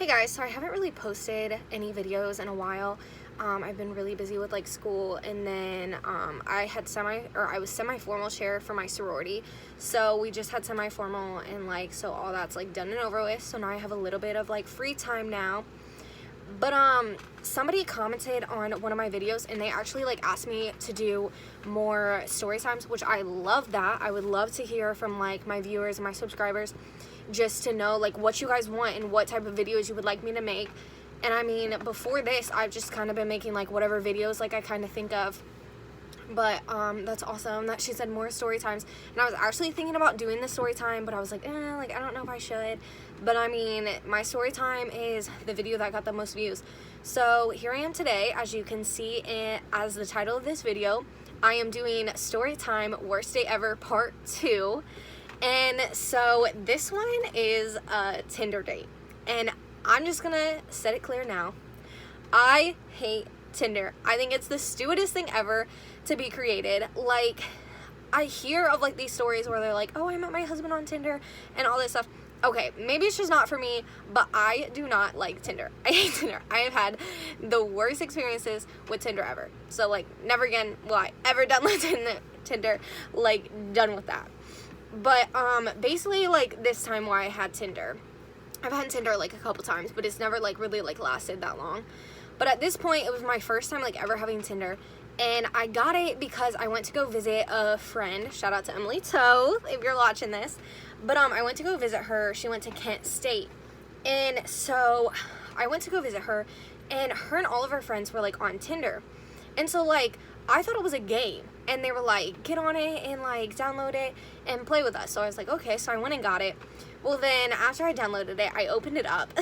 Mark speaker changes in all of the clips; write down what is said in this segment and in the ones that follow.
Speaker 1: Hey guys, so I haven't really posted any videos in a while. I've been really busy with like school, and then I was semi-formal chair for my sorority. So we just had semi-formal, and like so all that's like done and over with. So now I have a little bit of like free time now. But somebody commented on one of my videos, and they actually like asked me to do more story times, which I love that. I would love to hear from like my viewers and my subscribers, just to know like what you guys want and what type of videos you would like me to make. And I mean, before this, I've just kind of been making like whatever videos like I kind of think of. But that's awesome that she said more story times. And I was actually thinking about doing the story time, but I was like, I don't know if I should. But I mean, my story time is the video that got the most views. So here I am today. As you can see as the title of this video, I am doing story time worst day ever part 2. And so this one is a Tinder date. And I'm just gonna set it clear now. I hate Tinder. I think it's the stupidest thing ever to be created. Like, I hear of like these stories where they're like, oh, I met my husband on Tinder and all this stuff. Okay, maybe it's just not for me, but I do not like Tinder. I hate Tinder. I have had the worst experiences with Tinder ever. So like, never again will I ever download Tinder. Like, done with that. But basically like this time why I had Tinder. I've had Tinder like a couple times, but it's never like really like lasted that long. But at this point, it was my first time like ever having Tinder. And I got it because I went to go visit a friend. Shout out to Emily Toth if you're watching this. But I went to go visit her. She went to Kent State. And so I went to go visit her, and her and all of her friends were like on Tinder. And so like I thought it was a game, and they were like, get on it and like download it and play with us. So I was like, okay. So I went and got it. Well, then after I downloaded it, I opened it up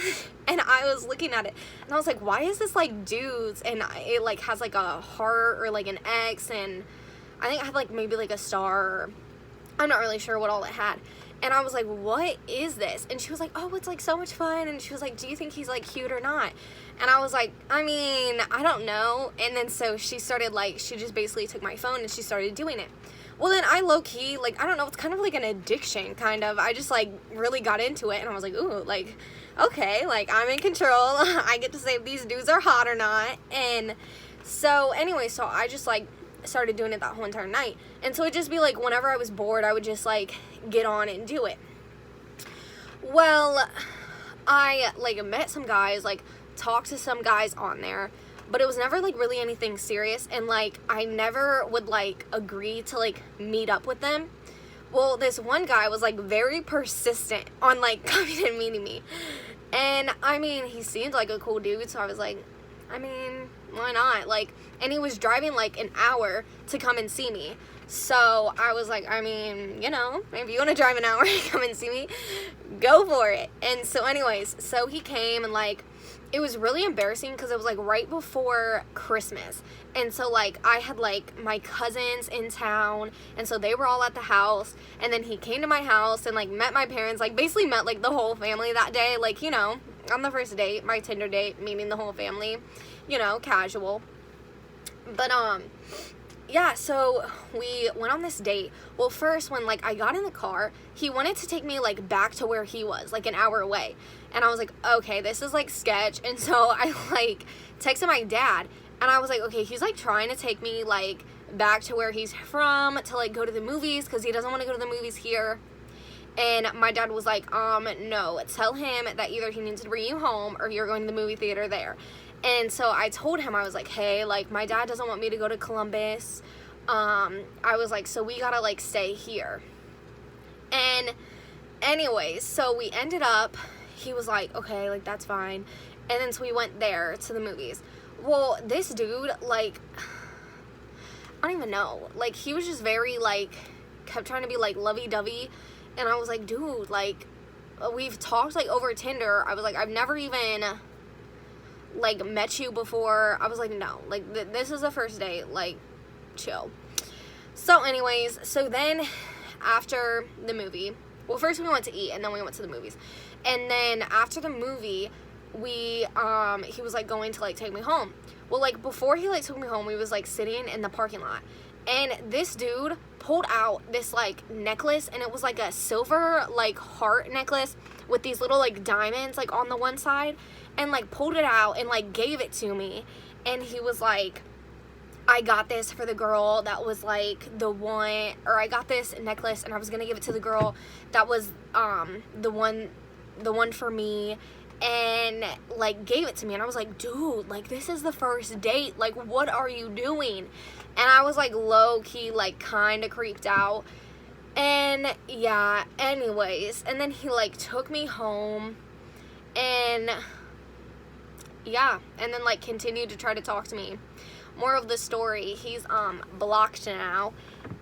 Speaker 1: and I was looking at it, and I was like, why is this like dudes? And it like has like a heart or like an X, and I think it had like maybe like a star, or I'm not really sure what all it had. And I was like, what is this? And she was like, oh, it's like so much fun. And she was like, do you think he's like cute or not? And I was like, I mean, I don't know. And then so she started like, she just basically took my phone and she started doing it. Well, then I low-key, like, I don't know, it's kind of like an addiction, kind of. I just, like, really got into it, and I was like, ooh, like, okay, like, I'm in control. I get to say if these dudes are hot or not. And so, anyway, so I just, like, started doing it that whole entire night. And so it'd just be, like, whenever I was bored, I would just, like, get on and do it. Well, I, like, met some guys, like, talked to some guys on there. But it was never, like, really anything serious, and, like, I never would, like, agree to, like, meet up with them. Well, this one guy was, like, very persistent on, like, coming and meeting me. And, I mean, he seemed like a cool dude, so I was like, I mean, why not? Like, and he was driving, like, an hour to come and see me. So I was like, I mean, you know, if you want to drive an hour and come and see me, go for it. And so anyways, so he came, and, like, it was really embarrassing because it was like right before Christmas. And so like I had like my cousins in town, and so they were all at the house, and then he came to my house and like met my parents, like basically met like the whole family that day, like, you know, on the first date, my Tinder date, meeting the whole family, you know, casual. But yeah, so we went on this date. Well, first, when, like, I got in the car, he wanted to take me, like, back to where he was, like, an hour away. And I was like, okay, this is, like, sketch. And so I, like, texted my dad, and I was like, okay, he's, like, trying to take me, like, back to where he's from to, like, go to the movies, because he doesn't want to go to the movies here. And my dad was like, no, tell him that either he needs to bring you home or you're going to the movie theater there. And so I told him, I was like, hey, like, my dad doesn't want me to go to Columbus. I was like, so we gotta, like, stay here. And anyways, so we ended up, he was like, okay, like, that's fine. And then so we went there to the movies. Well, this dude, like, I don't even know. Like, he was just very, like, kept trying to be, like, lovey-dovey. And I was like, dude, like, we've talked, like, over Tinder. I was like, I've never even, like, met you before. I was like, no, like, this is the first date, like, chill. So anyways, so then after the movie, well, first we went to eat, and then we went to the movies. And then after the movie, he was, like, going to, like, take me home. Well, like, before he, like, took me home, we was, like, sitting in the parking lot. And this dude pulled out this like necklace, and it was like a silver like heart necklace with these little like diamonds like on the one side, and like pulled it out and like gave it to me. And he was like, I got this for the girl that was like the one, or I got this necklace and I was gonna give it to the girl that was the one for me, and like gave it to me. And I was like, dude, like this is the first date, like what are you doing? And I was like low-key like kind of creeped out. And yeah, anyways, and then he like took me home, and yeah, and then like continued to try to talk to me. Moral of the story, he's blocked now.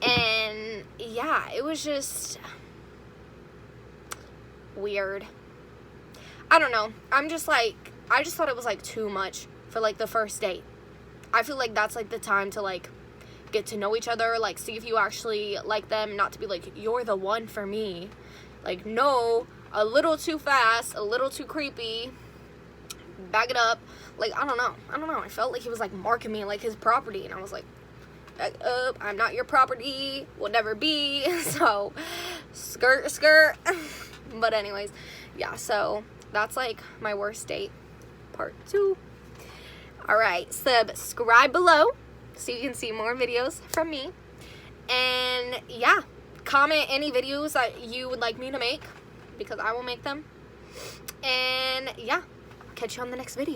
Speaker 1: And yeah, it was just weird. I don't know. I just thought it was like too much for like the first date. I feel like that's like the time to like get to know each other, like see if you actually like them, not to be like, you're the one for me. Like, no, a little too fast, a little too creepy. Back it up. Like, I don't know. I felt like he was like marking me like his property, and I was like, back up, I'm not your property, will never be. So skirt. But anyways, yeah, so that's like my worst date part 2. Alright, subscribe below so you can see more videos from me. And yeah, comment any videos that you would like me to make, because I will make them. And yeah, catch you on the next video.